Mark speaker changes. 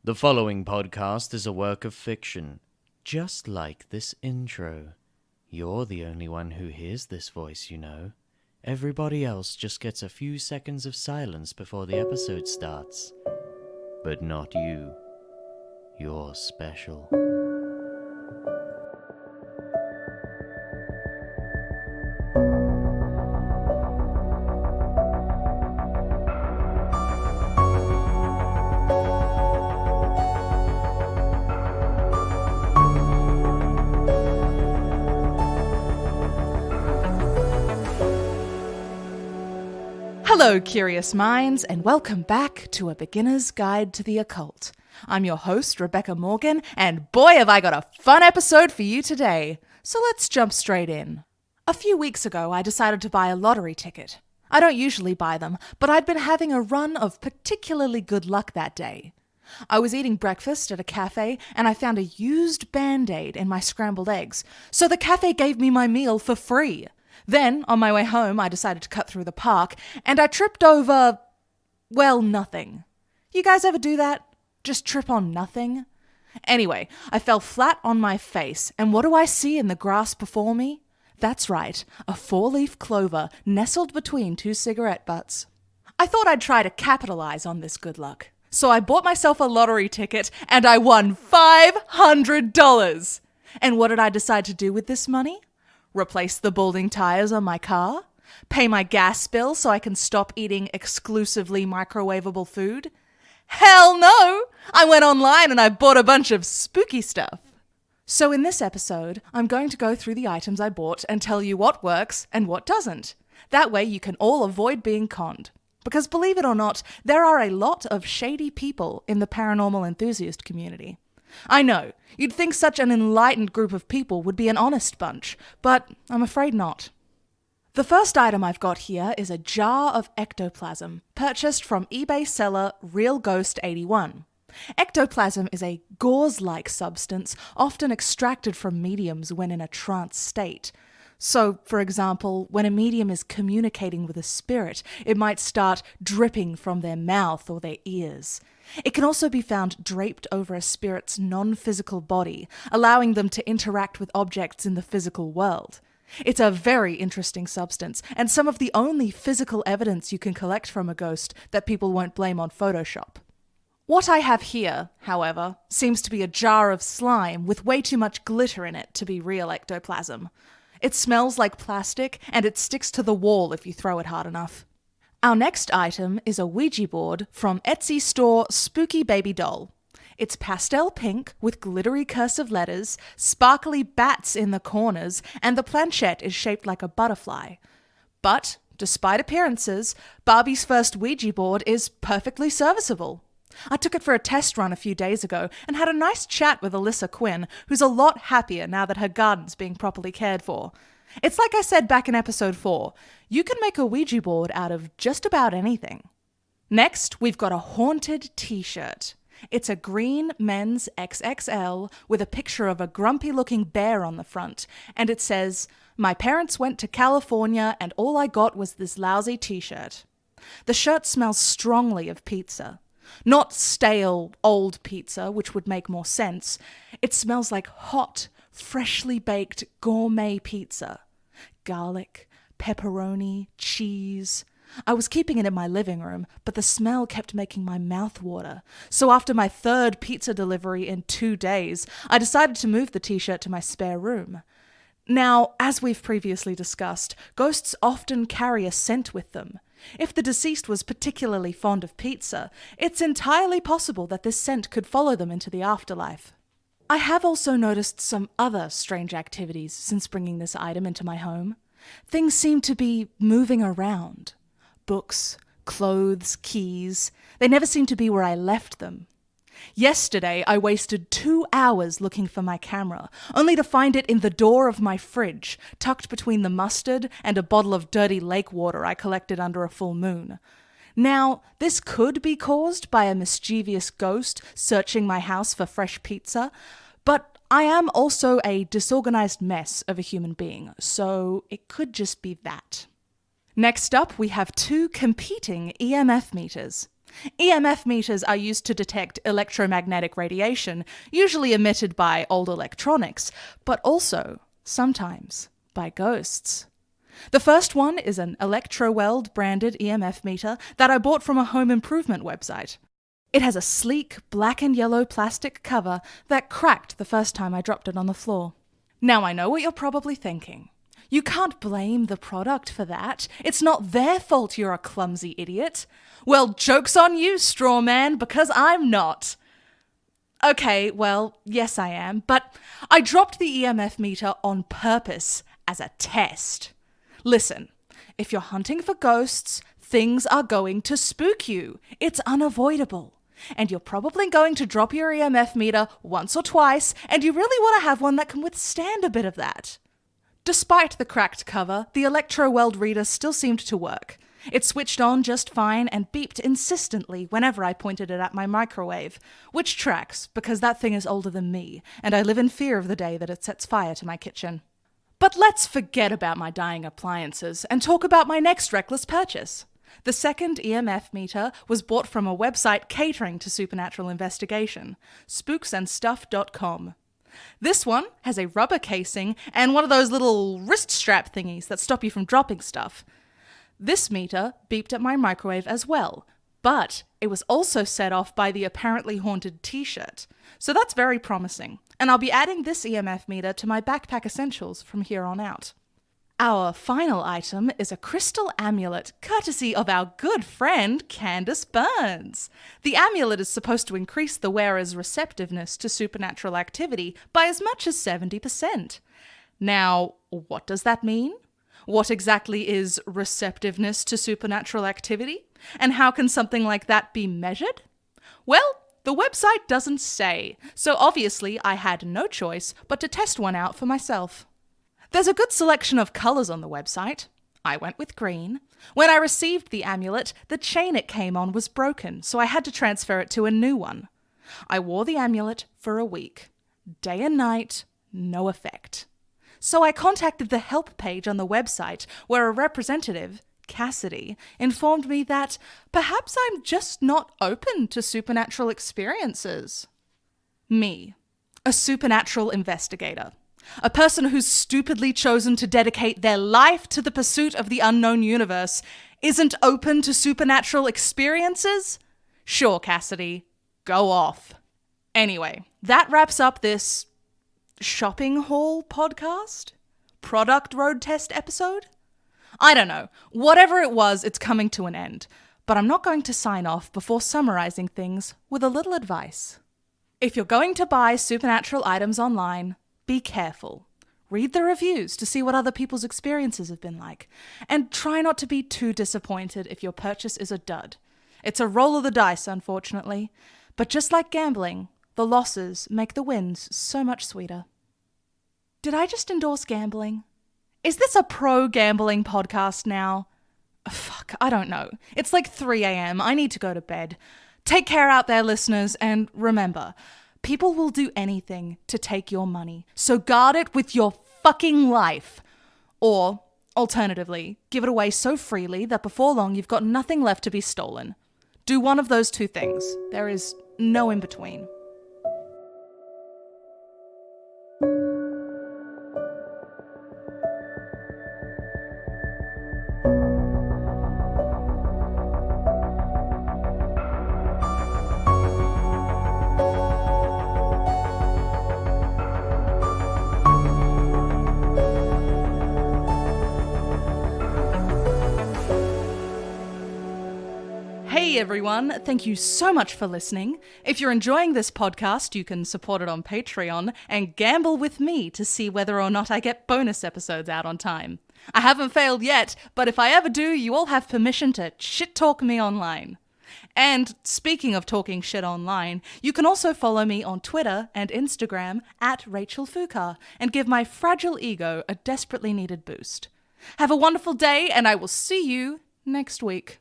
Speaker 1: The following podcast is a work of fiction, just like this intro. You're the only one who hears this voice, you know. Everybody else just gets a few seconds of silence before the episode starts. But not you. You're special.
Speaker 2: Hello, curious minds, and welcome back to A Beginner's Guide to the Occult. I'm your host, Rebecca Morgan, and boy have I got a fun episode for you today. So let's jump straight in. A few weeks ago, I decided to buy a lottery ticket. I don't usually buy them, but I'd been having a run of particularly good luck that day. I was eating breakfast at a cafe, and I found a used Band-Aid in my scrambled eggs, so the cafe gave me my meal for free. Then, on my way home, I decided to cut through the park, and I tripped over, well, nothing. You guys ever do that? Just trip on nothing? Anyway, I fell flat on my face, and what do I see in the grass before me? That's right, a 4-leaf clover nestled between 2 cigarette butts. I thought I'd try to capitalize on this good luck. So I bought myself a lottery ticket, and I won $500! And what did I decide to do with this money? Replace the balding tires on my car? Pay my gas bill so I can stop eating exclusively microwavable food? Hell no! I went online and I bought a bunch of spooky stuff. So in this episode, I'm going to go through the items I bought and tell you what works and what doesn't. That way you can all avoid being conned. Because believe it or not, there are a lot of shady people in the paranormal enthusiast community. I know, you'd think such an enlightened group of people would be an honest bunch, but I'm afraid not. The first item I've got here is a jar of ectoplasm, purchased from eBay seller RealGhost81. Ectoplasm is a gauze-like substance often extracted from mediums when in a trance state. So, for example, when a medium is communicating with a spirit, it might start dripping from their mouth or their ears. It can also be found draped over a spirit's non-physical body, allowing them to interact with objects in the physical world. It's a very interesting substance, and some of the only physical evidence you can collect from a ghost that people won't blame on Photoshop. What I have here, however, seems to be a jar of slime with way too much glitter in it to be real ectoplasm. It smells like plastic, and it sticks to the wall if you throw it hard enough. Our next item is a Ouija board from Etsy store Spooky Baby Doll. It's pastel pink with glittery cursive letters, sparkly bats in the corners, and the planchette is shaped like a butterfly. But, despite appearances, Barbie's first Ouija board is perfectly serviceable. I took it for a test run a few days ago and had a nice chat with Alyssa Quinn, who's a lot happier now that her garden's being properly cared for. It's like I said back in episode 4, you can make a Ouija board out of just about anything. Next, we've got a haunted t-shirt. It's a green men's XXL with a picture of a grumpy-looking bear on the front, and it says, "My parents went to California and all I got was this lousy t-shirt." The shirt smells strongly of pizza. Not stale, old pizza, which would make more sense. It smells like hot, freshly baked gourmet pizza. Garlic, pepperoni, cheese. I was keeping it in my living room, but the smell kept making my mouth water. So after my 3rd pizza delivery in 2 days, I decided to move the t-shirt to my spare room. Now, as we've previously discussed, ghosts often carry a scent with them. If the deceased was particularly fond of pizza, it's entirely possible that this scent could follow them into the afterlife. I have also noticed some other strange activities since bringing this item into my home. Things seem to be moving around. Books, clothes, keys, they never seem to be where I left them. Yesterday, I wasted 2 hours looking for my camera, only to find it in the door of my fridge, tucked between the mustard and a bottle of dirty lake water I collected under a full moon. Now, this could be caused by a mischievous ghost searching my house for fresh pizza, but I am also a disorganized mess of a human being, so it could just be that. Next up, we have 2 competing EMF meters. EMF meters are used to detect electromagnetic radiation, usually emitted by old electronics, but also, sometimes, by ghosts. The first one is an Electroweld branded EMF meter that I bought from a home improvement website. It has a sleek black and yellow plastic cover that cracked the first time I dropped it on the floor. Now I know what you're probably thinking. You can't blame the product for that. It's not their fault you're a clumsy idiot. Well, joke's on you, straw man, because I'm not. Okay, well, yes I am, but I dropped the EMF meter on purpose as a test. Listen, if you're hunting for ghosts, things are going to spook you. It's unavoidable. And you're probably going to drop your EMF meter once or twice, and you really want to have one that can withstand a bit of that. Despite the cracked cover, the Electroweld reader still seemed to work. It switched on just fine and beeped insistently whenever I pointed it at my microwave, which tracks because that thing is older than me, and I live in fear of the day that it sets fire to my kitchen. But let's forget about my dying appliances and talk about my next reckless purchase. The second EMF meter was bought from a website catering to supernatural investigation, spooksandstuff.com. This one has a rubber casing and one of those little wrist strap thingies that stop you from dropping stuff. This meter beeped at my microwave as well, but it was also set off by the apparently haunted t-shirt. So that's very promising, and I'll be adding this EMF meter to my backpack essentials from here on out. Our final item is a crystal amulet, courtesy of our good friend Candace Burns. The amulet is supposed to increase the wearer's receptiveness to supernatural activity by as much as 70%. Now, what does that mean? What exactly is receptiveness to supernatural activity? And how can something like that be measured? Well, the website doesn't say, so obviously I had no choice but to test one out for myself. There's a good selection of colours on the website. I went with green. When I received the amulet, the chain it came on was broken, so I had to transfer it to a new one. I wore the amulet for a week. Day and night, no effect. So I contacted the help page on the website, where a representative, Cassidy, informed me that perhaps I'm just not open to supernatural experiences. Me, a supernatural investigator. A person who's stupidly chosen to dedicate their life to the pursuit of the unknown universe isn't open to supernatural experiences? Sure, Cassidy. Go off. Anyway, that wraps up this shopping haul podcast? Product road test episode? I don't know. Whatever it was, it's coming to an end. But I'm not going to sign off before summarizing things with a little advice. If you're going to buy supernatural items online, be careful. Read the reviews to see what other people's experiences have been like. And try not to be too disappointed if your purchase is a dud. It's a roll of the dice, unfortunately. But just like gambling, the losses make the wins so much sweeter. Did I just endorse gambling? Is this a pro-gambling podcast now? Fuck, I don't know. It's like 3 a.m. I need to go to bed. Take care out there, listeners, and remember, people will do anything to take your money, so guard it with your fucking life. Or, alternatively, give it away so freely that before long you've got nothing left to be stolen. Do one of those two things. There is no in between. Hey everyone, thank you so much for listening. If you're enjoying this podcast, you can support it on Patreon and gamble with me to see whether or not I get bonus episodes out on time. I haven't failed yet, but if I ever do, you all have permission to shit-talk me online. And speaking of talking shit online, you can also follow me on Twitter and Instagram at Rachel Fukar and give my fragile ego a desperately needed boost. Have a wonderful day, and I will see you next week.